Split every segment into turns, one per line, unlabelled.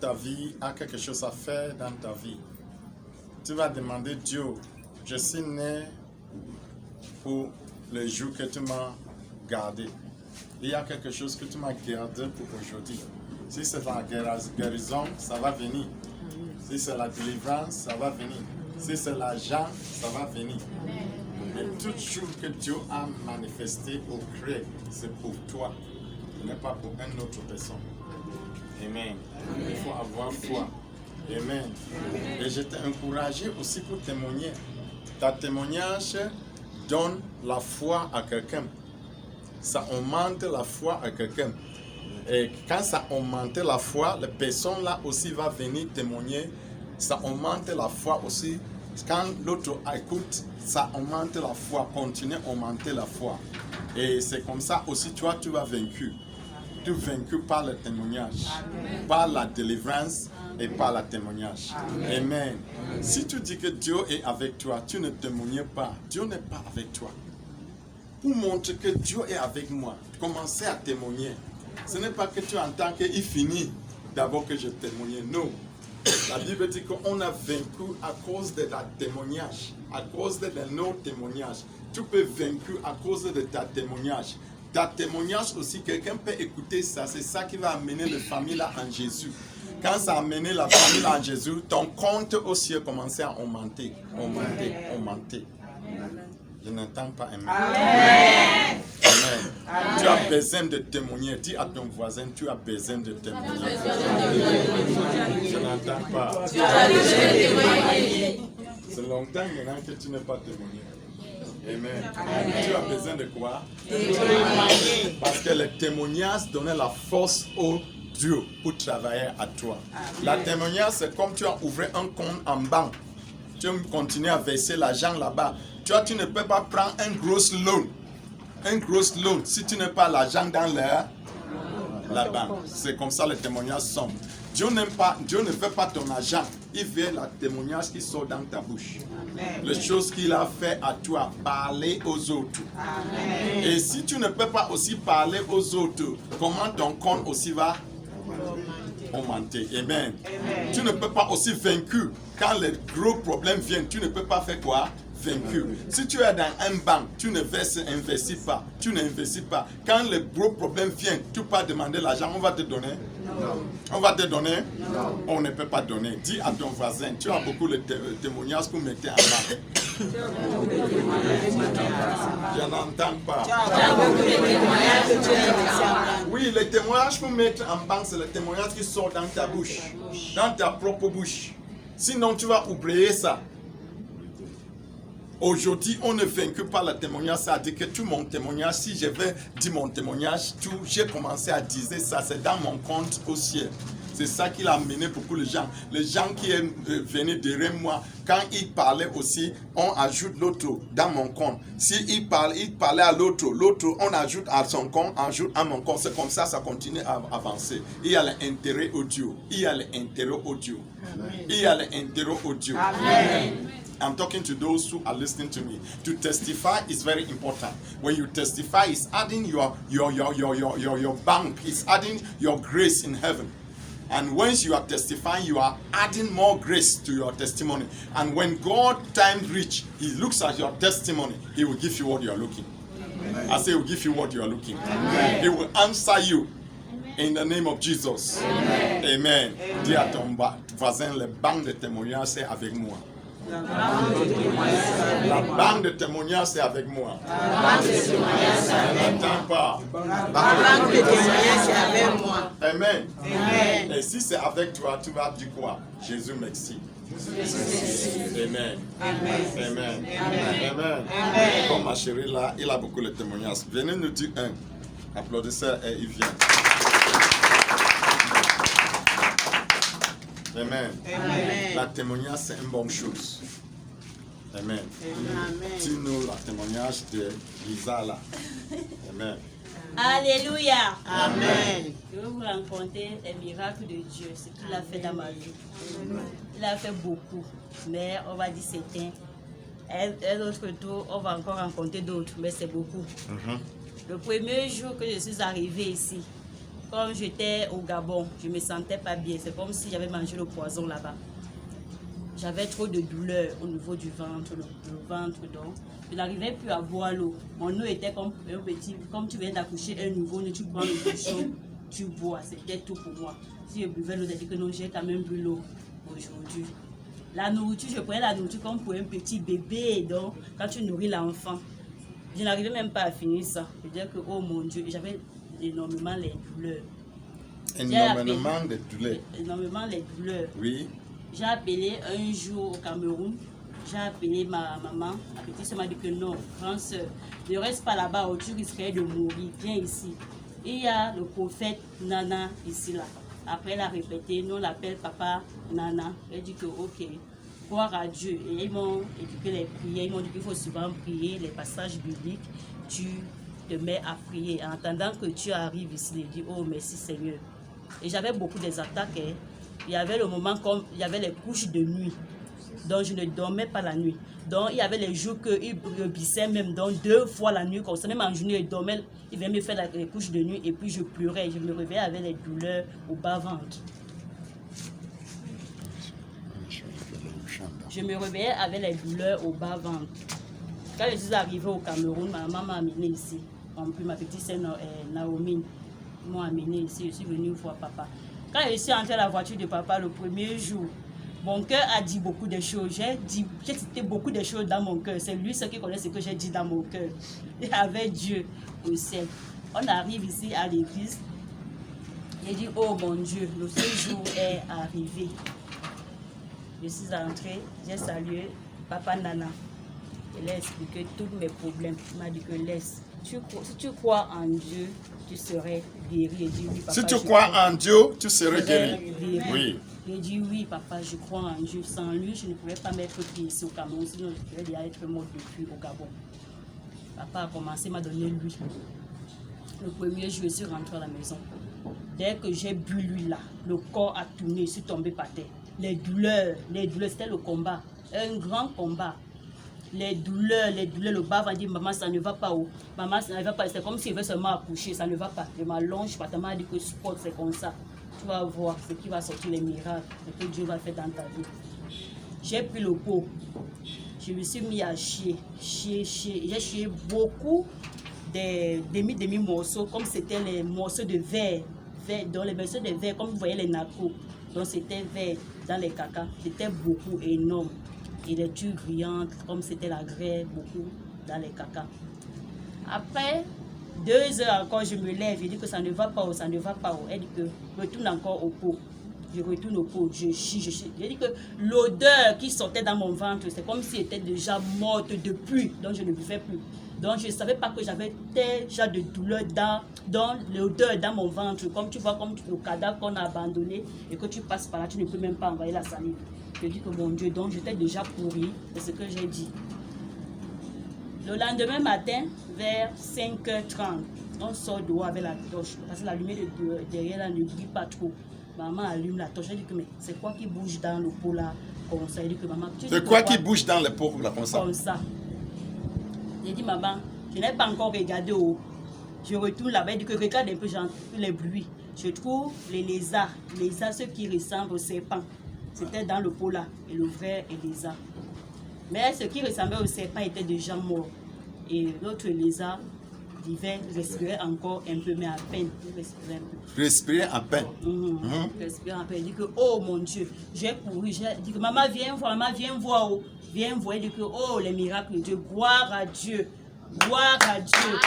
ta vie a quelque chose à faire dans ta vie, tu vas demander Dieu, je suis né pour le jour que tu m'as gardé. Il y a quelque chose que tu m'as gardé pour aujourd'hui. Si c'est la guérison, ça va venir. Si c'est la délivrance, ça va venir. Si c'est l'argent, ça va venir. Et toute chose que Dieu a manifesté ou créé, c'est pour toi. Ce n'est pas pour une autre personne. Amen. Il faut avoir foi. Amen. Et je t'ai encouragé aussi pour témoigner. Ta témoignage donne la foi à quelqu'un. Ça augmente la foi à quelqu'un. Et quand ça augmente la foi, la personne là aussi va venir témoigner. Ça augmente la foi aussi. Quand l'autre écoute, ça augmente la foi. Continue à augmenter la foi. Et c'est comme ça aussi, toi, tu vas vaincu. Tu es vaincu par le témoignage, par la délivrance et par le témoignage. Amen. Si tu dis que Dieu est avec toi, tu ne témoignes pas. Dieu n'est pas avec toi. Pour montrer que Dieu est avec moi, commencez à témoigner. Ce n'est pas que tu entends qu'il finit d'abord que je témoigne. Non. La Bible dit qu'on a vaincu à cause de ta témoignage, à cause de nos témoignages. Tu peux vaincre à cause de ta témoignage. Ta témoignage aussi, quelqu'un peut écouter ça. C'est ça qui va amener la famille là en Jésus. Quand ça a amené la famille là en Jésus, ton compte aussi a commencé à augmenter, augmenter. Je n'entends pas un mot. Amen. Amen. Tu as besoin de témoigner. Dis à ton voisin, tu as besoin de témoigner. Je n'entends pas. C'est longtemps maintenant que tu n'es pas témoigné. Amen. Tu as besoin de quoi? Témoigner. Parce que le témoignage donnait la force au Dieu pour travailler à toi. La témoignage, c'est comme tu as ouvert un compte en banque. Tu continues à verser l'argent là-bas. Tu ne peux pas prendre un gros loan. Un gros loan si tu n'as pas l'argent dans la banque. C'est comme ça les témoignages sont. Dieu n'aime pas, Dieu ne veut pas ton argent. Il veut le témoignage qui sort dans ta bouche. Amen. Les choses qu'il a fait à toi, parler aux autres. Amen. Et si tu ne peux pas aussi parler aux autres, comment ton compte aussi va augmenter? Amen. Amen. Tu ne peux pas aussi vaincre. Quand les gros problèmes viennent, tu ne peux pas faire quoi? Vaincu. Si tu es dans un banque, tu ne investis pas. Tu n'investis pas. Quand les gros problèmes viennent, tu peux pas demander l'argent, on va te donner? Non. On va te donner? Non. On ne peut pas donner. Dis à ton voisin, tu as beaucoup de témoignages pour mettre en banque. Je n'entends pas. Oui, les témoignages pour mettre en banque, c'est le témoignage qui sort dans ta bouche, dans ta propre bouche. Sinon, tu vas oublier ça. Aujourd'hui, on ne vaincu par le témoignage. Ça dit que tout mon témoignage, si je vais dire mon témoignage, j'ai commencé à dire ça, c'est dans mon compte au ciel. C'est ça qui a amené beaucoup de gens. Les gens qui venaient derrière moi, quand ils parlaient aussi, on ajoute l'autre dans mon compte. S'il parlait à l'autre, on ajoute à son compte, ajoute à mon compte. C'est comme ça, ça continue à avancer. Il y a l'intérêt audio. Il y a l'intérêt audio. Il y a l'intérêt audio. Amen. I'm talking to those who are listening to me. To testify is very important. When you testify, it's adding your bank, it's adding your grace in heaven. And once you are testifying, you are adding more grace to your testimony. And when God time reach, He looks at your testimony, He will give you what you are looking. Amen. I say He will give you what you are looking. Amen. He will answer you. In the name of Jesus. Amen. Amen. Amen. Dis à ton voisin, le banc de témoignage, c'est avec moi. La banque de témoignage, c'est avec moi. La banque de témoignage, c'est avec moi. La banque de témoignage, c'est avec moi. Amen. Amen. Et si c'est avec toi, tu vas dire quoi? Jésus, merci. Amen. Amen. Amen. Amen. Amen. Comme ma chérie là, il a beaucoup de témoignages. Venez nous dire un. Applaudissez et il vient. Amen. Amen. La témoignage, c'est une bonne chose. Amen. Amen. Dis-nous la témoignage de Lisa là. Amen.
Alléluia.
Amen.
Je vais vous raconter les miracles de Dieu, ce qu'il a fait dans ma vie. Il a fait beaucoup, mais on va dire certains. Et l'autre tour, on va encore rencontrer d'autres, mais c'est beaucoup. Le premier jour que je suis arrivée ici, quand j'étais au Gabon, je me sentais pas bien. C'est comme si j'avais mangé le poison là-bas. J'avais trop de douleur au niveau du ventre, le ventre donc. Je n'arrivais plus à boire l'eau. Mon eau était comme un petit, comme tu viens d'accoucher un nouveau, tu prends le bouchon, tu bois. C'était tout pour moi. Si je buvais l'eau, j'ai dit que non, j'ai quand même bu l'eau aujourd'hui. La nourriture, je prenais la nourriture comme pour un petit bébé. Donc, quand tu nourris l'enfant, je n'arrivais même pas à finir ça. Je veux dire que, oh mon Dieu, j'avais énormément les douleurs.
Énormément de douleurs.
Énormément les douleurs.
Oui.
J'ai appelé un jour au Cameroun. J'ai appelé ma maman. La petite soeur m'a dit que non, grande soeur, ne reste pas là-bas où tu risquerais de mourir. Viens ici. Et il y a le prophète Nana ici là. Après, elle a répété, nous on l'appelle papa Nana. Elle dit que ok, croire à Dieu. Et ils m'ont éduqué les prières. Ils m'ont dit qu'il faut souvent prier les passages bibliques. Tu te mets à prier. En attendant que tu arrives ici, il dit oh merci Seigneur. Et j'avais beaucoup des attaques. Hein. Il y avait le moment comme il y avait les couches de nuit. Donc je ne dormais pas la nuit. Donc il y avait les jours qu'il rebissait même donc 2 fois la nuit comme ça. Même en journée, il dormait, il venait me faire les couches de nuit et puis je pleurais. Je me réveillais avec les douleurs au bas-ventre. Je me réveillais avec les douleurs au bas-ventre. Quand je suis arrivée au Cameroun, ma maman m'a amenée ici. Puis ma petite sœur Naomi m'a amenée ici. Je suis venue voir papa. Quand je suis entrée à la voiture de papa le premier jour, mon cœur a dit beaucoup de choses. J'ai cité beaucoup de choses dans mon cœur. C'est lui ce qui connaît ce que j'ai dit dans mon cœur. Et avec Dieu au ciel. On arrive ici à l'église. J'ai dit, oh mon Dieu, le séjour est arrivé. Je suis entrée, j'ai salué papa Nana. Il a expliqué tous mes problèmes. Il m'a dit que laisse. Si tu crois en Dieu, tu serais guéri. J'ai dit oui, papa.
Si tu crois en Dieu, tu serais guéri. Oui.
J'ai dit oui, papa, je crois en Dieu. Sans lui, je ne pourrais pas m'être pris ici au Cameroun, sinon je pourrais déjà être mort depuis au Gabon. Papa a commencé à m'a donné l'huile. Le premier jour, je suis rentrée à la maison. Dès que j'ai bu l'huile là, le corps a tourné, je suis tombée par terre. Les douleurs, c'était le combat, un grand combat. Les douleurs, le bas va dire maman ça ne va pas où, maman ça ne va pas, c'est comme s'il veut seulement accoucher, ça ne va pas. Je m'allonge, papa m'a dit que sport c'est comme ça. Tu vas voir ce qui va sortir les miracles, ce que Dieu va faire dans ta vie. J'ai pris le pot, je me suis mis à chier. J'ai chié beaucoup des demi-morceaux, comme c'était les morceaux de verre, dans les morceaux de verre, comme vous voyez les narcos. Donc c'était vert dans les cacas, c'était beaucoup énorme. Et les tues brillantes, comme c'était la grêle, beaucoup dans les cacas. Après 2 heures encore, je me lève, je dis que ça ne va pas, ça ne va pas. Elle dit que retourne encore au pot. Je retourne au pot, je chie. Je dis que l'odeur qui sortait dans mon ventre, c'est comme si elle était déjà morte depuis, donc je ne buvais plus. Donc je ne savais pas que j'avais déjà de douleur dans l'odeur dans mon ventre. Comme tu vois, comme le cadavre qu'on a abandonné et que tu passes par là, tu ne peux même pas envoyer la salive. Je dis que mon Dieu, donc j'étais déjà pourri, c'est ce que j'ai dit. Le lendemain matin, vers 5h30, on sort dehors avec la torche. Parce que la lumière de derrière là ne brille pas trop. Maman allume la torche. Elle dit que mais c'est quoi qui bouge dans le pot là comme ça? Elle dit que maman.
C'est quoi qui bouge dans le pot là comme ça? Comme
ça. J'ai dit maman, je n'ai pas encore regardé haut. Je retourne là-bas. Elle dit que regarde un peu, j'entends les bruits. Je trouve les lézards, ceux qui ressemblent aux serpents. C'était dans le pot là, et le vrai est lézard. Mais ce qui ressemblait au serpent était déjà mort. Et l'autre lézard vivait, respirait encore un peu, mais à peine. Respirait un peu.
Respirait à peine.
Respirait à peine. Il dit que, oh mon Dieu, j'ai couru. J'ai dit que, maman, viens voir, oh. Viens voir. Il dit que, oh, les miracles de Dieu, gloire à Dieu. Gloire à Dieu.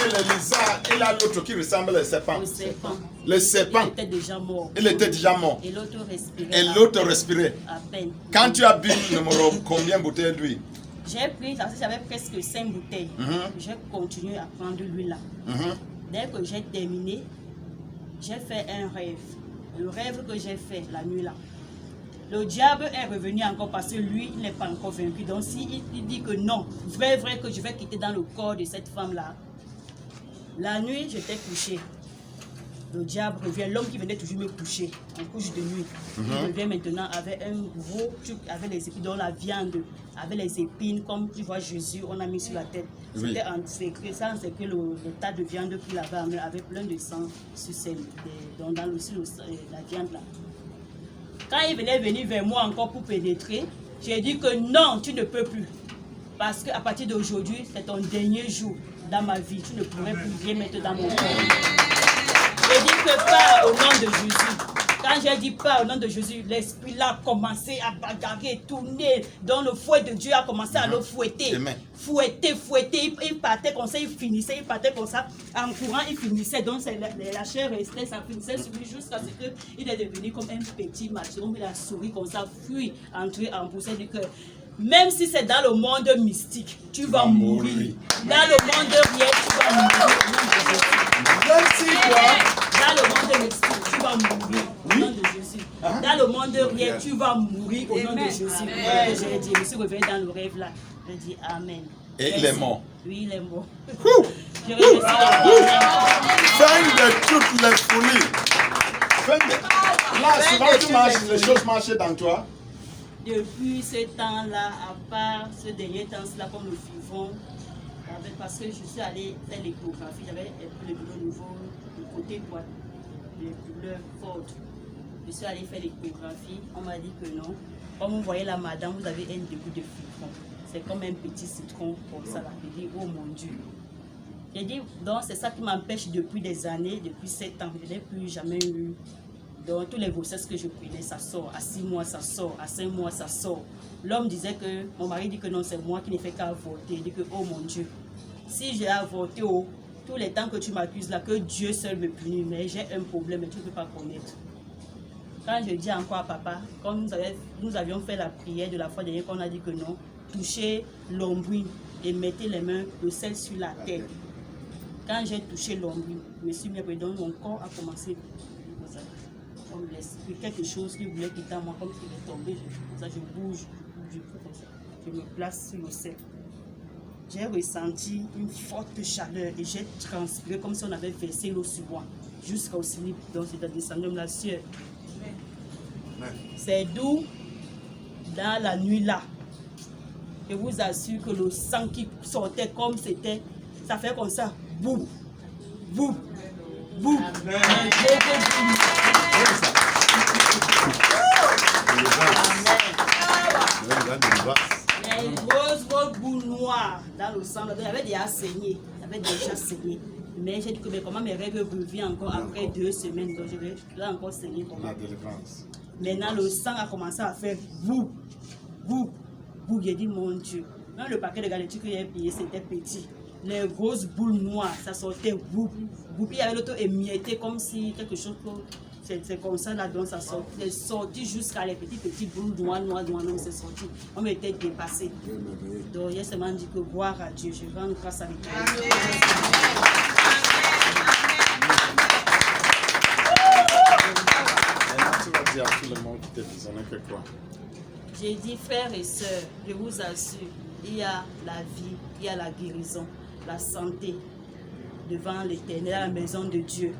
Le lézard, et là l'autre qui ressemble au serpent. Le serpent.
Il était déjà mort.
Il était déjà mort.
Et l'autre respirait.
Et l'autre respirait.
À peine.
Quand tu as bu combien de bouteilles d'huile?
J'ai pris, j'avais presque 5 bouteilles. J'ai continué à prendre l'huile là. Dès que j'ai terminé, j'ai fait un rêve. Le rêve que j'ai fait la nuit là. Le diable est revenu encore parce que lui, il n'est pas encore vaincu. Donc s'il dit que non, vrai que je vais quitter dans le corps de cette femme là. La nuit, j'étais couchée. Le diable revient, l'homme qui venait toujours me coucher en couche de nuit, il revient maintenant avec un gros truc, avec les épines, dans la viande, avec les épines, comme tu vois Jésus, on a mis sur la tête.
Oui.
C'était en secret, ça c'est que le tas de viande qu'il avait amené avait plein de sang sur la viande là. Quand il venait venir vers moi encore pour pénétrer, j'ai dit que non, tu ne peux plus. Parce qu'à partir d'aujourd'hui, c'est ton dernier jour dans ma vie. Tu ne pourrais plus rien mettre dans mon corps. Je dis que pas au nom de Jésus. Quand j'ai dit pas au nom de Jésus, l'esprit là a commencé à bagarrer, tourner. Dans le fouet de Dieu a commencé à le fouetter.
Amen.
Fouetter. Il partait comme ça, il finissait. Il partait comme ça. En courant, il finissait. Donc la chair restait, ça finissait sur lui jusqu'à ce qu'il est devenu comme un petit macho. Il a souri comme ça, fui, entré en poussée du cœur. Même si c'est dans le monde mystique, tu vas mourir. Dans le monde réel, tu vas mourir. Dans le monde mystique, tu vas mourir au nom de Jésus. Dans le monde réel, tu vas mourir au nom de Jésus. J'ai dit, je suis revenu dans le rêve là. Je dis Amen.
Et il est mort.
Oui, il est mort. Je remercie
Fin de toutes les folies. Là, souvent tu marches, les choses marchent dans toi.
Depuis ce temps-là, à part ce dernier temps-là, comme le fivon, parce que je suis allée faire l'échographie, j'avais le douleur au niveau du côté droit, les douleurs fortes. Je suis allée faire l'échographie, on m'a dit que non. Comme vous voyez là, madame, vous avez un début de fivron. C'est comme un petit citron, comme ça. J'ai dit, oh mon Dieu. J'ai dit, donc c'est ça qui m'empêche depuis des années, depuis 7 ans. Je n'ai plus jamais eu. Donc tous les grossesses que je prenais, ça sort. À 6 mois, ça sort. À 5 mois, ça sort. L'homme disait que, mon mari dit que non, c'est moi qui n'ai fait qu'à avorter. Il dit que, oh mon Dieu, si j'ai avorté, tous les temps que tu m'accuses là, que Dieu seul me punit, mais j'ai un problème et tu ne peux pas connaître. Quand je dis encore à papa, comme nous avions fait la prière de la fois dernière, qu'on a dit que non, touchez l'ombrine et mettez les mains, le sel sur la tête. Quand j'ai touché l'ombrine, je me suis mis à donc mon corps a commencé comme l'esprit, quelque chose qui voulait quitter moi, comme s'il est tombé, je bouge, comme ça. Je me place sur le sel. J'ai ressenti une forte chaleur et j'ai transpiré comme si on avait versé l'eau sur moi, jusqu'au slip, donc c'est descendu comme la sueur. C'est d'où, dans la nuit là, je vous assure que le sang qui sortait comme c'était, ça fait comme ça, boum, boum, boum. Les grosses boules noires dans le sang, j'avais déjà saigné, mais j'ai dit que mais comment mes règles reviennent encore après 2 semaines, donc je vais là encore saigner.
La délivrance.
Maintenant le sang a commencé à faire boum, boum, boum. J'ai dit mon Dieu, même le paquet de galettes que j'ai payé c'était petit. Les grosses boules noires, ça sortait boum, boum. Il y avait l'autre émietté comme si quelque chose, c'est comme ça là, donc ça sortait, sorti jusqu'à les petites boules noires, donc c'est sorti. On m'était dépassé. Donc j'ai seulement dit que gloire à Dieu, je rends grâce à Dieu.
Tu vas dire à tout le monde qui te déshonorait que quoi?
J'ai dit frères et sœurs, je vous assure, il y a la vie, il y a la guérison, la santé devant l'Éternel, à la maison de Dieu.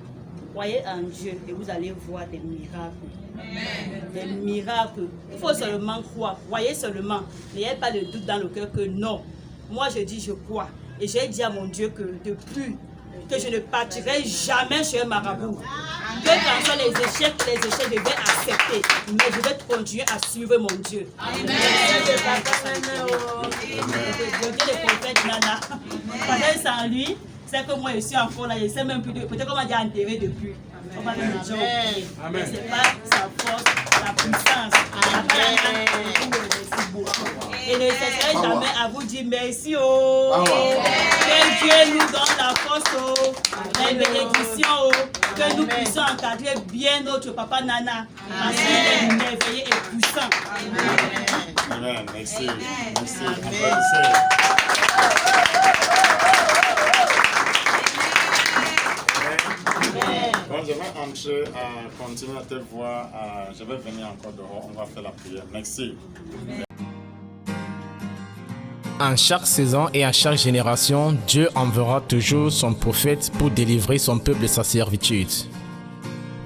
Croyez en Dieu et vous allez voir des miracles. Amen. Des miracles. Il faut seulement croire. Croyez seulement. N'ayez pas de doute dans le cœur que non. Moi je dis je crois. Et j'ai dit à mon Dieu que depuis que je ne partirai jamais chez un marabout. Que quand sont les échecs, je vais accepter. Mais je vais continuer à suivre mon Dieu. Amen. Le Dieu des prophètes Nana. Parce que sans lui, c'est que moi je suis encore là. Je ne sais même plus. Peut-être qu'on m'a déjà enterré depuis. On va me dire. Mais ce n'est pas sa force, sa puissance. Et ne cesserai jamais à vous dire merci. Que Dieu nous donne la force, les bénédictions, que nous puissions encadrer bien notre papa Nana, parce qu'il est merveilleux et puissant.
Amen. Merci. Merci. Bon, je vais entrer, continuer à te voir. Je vais venir encore dehors. On va faire la prière. Merci.
En chaque saison et en chaque génération, Dieu enverra toujours son prophète pour délivrer son peuple de sa servitude.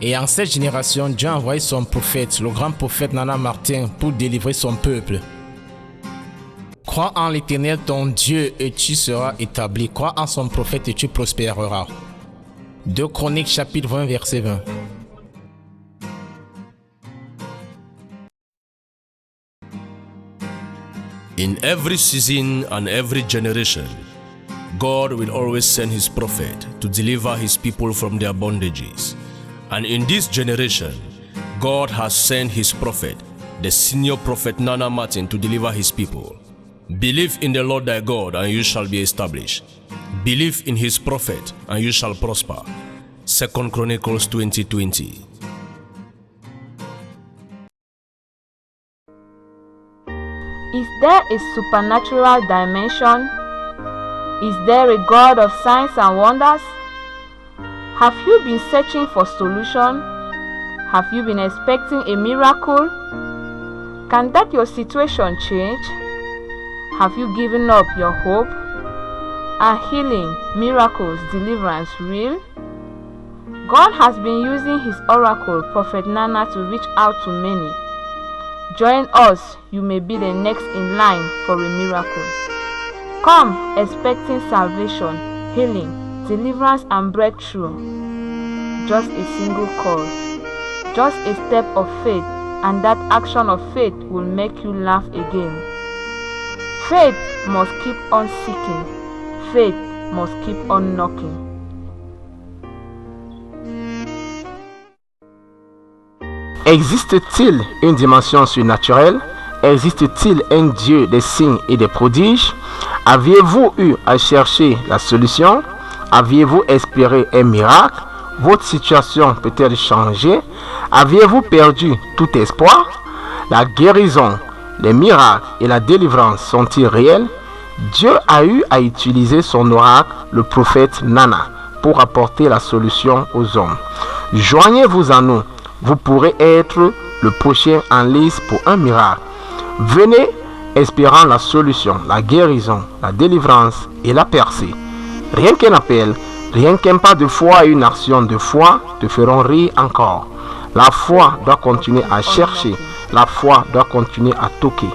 Et en cette génération, Dieu a envoyé son prophète, le grand prophète Nana Martin, pour délivrer son peuple. Crois en l'Éternel ton Dieu et tu seras établi. Crois en son prophète et tu prospéreras. 2 Chroniques chapitre 20 verset 20.
In every season and every generation, God will always send his prophet to deliver his people from their bondages. And in this generation, God has sent his prophet, the senior prophet Nana Martin, to deliver his people. Believe in the Lord thy God, and you shall be established. Believe in his prophet, and you shall prosper. 2 Chronicles 20:20.
Is there a supernatural dimension? Is there a God of signs and wonders? Have you been searching for solution? Have you been expecting a miracle? Can that your situation change? Have you given up your hope? Are healing, miracles, deliverance real? God has been using his oracle, Prophet Nana, to reach out to many. Join us, you may be the next in line for a miracle. Come expecting salvation, healing, deliverance and breakthrough. Just a single call, just a step of faith, and that action of faith will make you laugh again. Faith must keep on seeking. Faith must keep on knocking.
Existe-t-il une dimension surnaturelle? Existe-t-il un Dieu des signes et des prodiges? Aviez-vous eu à chercher la solution? Aviez-vous espéré un miracle? Votre situation peut-elle changer? Aviez-vous perdu tout espoir? La guérison, les miracles et la délivrance sont-ils réels? Dieu a eu à utiliser son oracle, le prophète Nana, pour apporter la solution aux hommes. Joignez-vous à nous. Vous pourrez être le prochain en lice pour un miracle. Venez espérant la solution, la guérison, la délivrance et la percée. Rien qu'un appel, rien qu'un pas de foi et une action de foi te feront rire encore. La foi doit continuer à chercher, la foi doit continuer à toquer.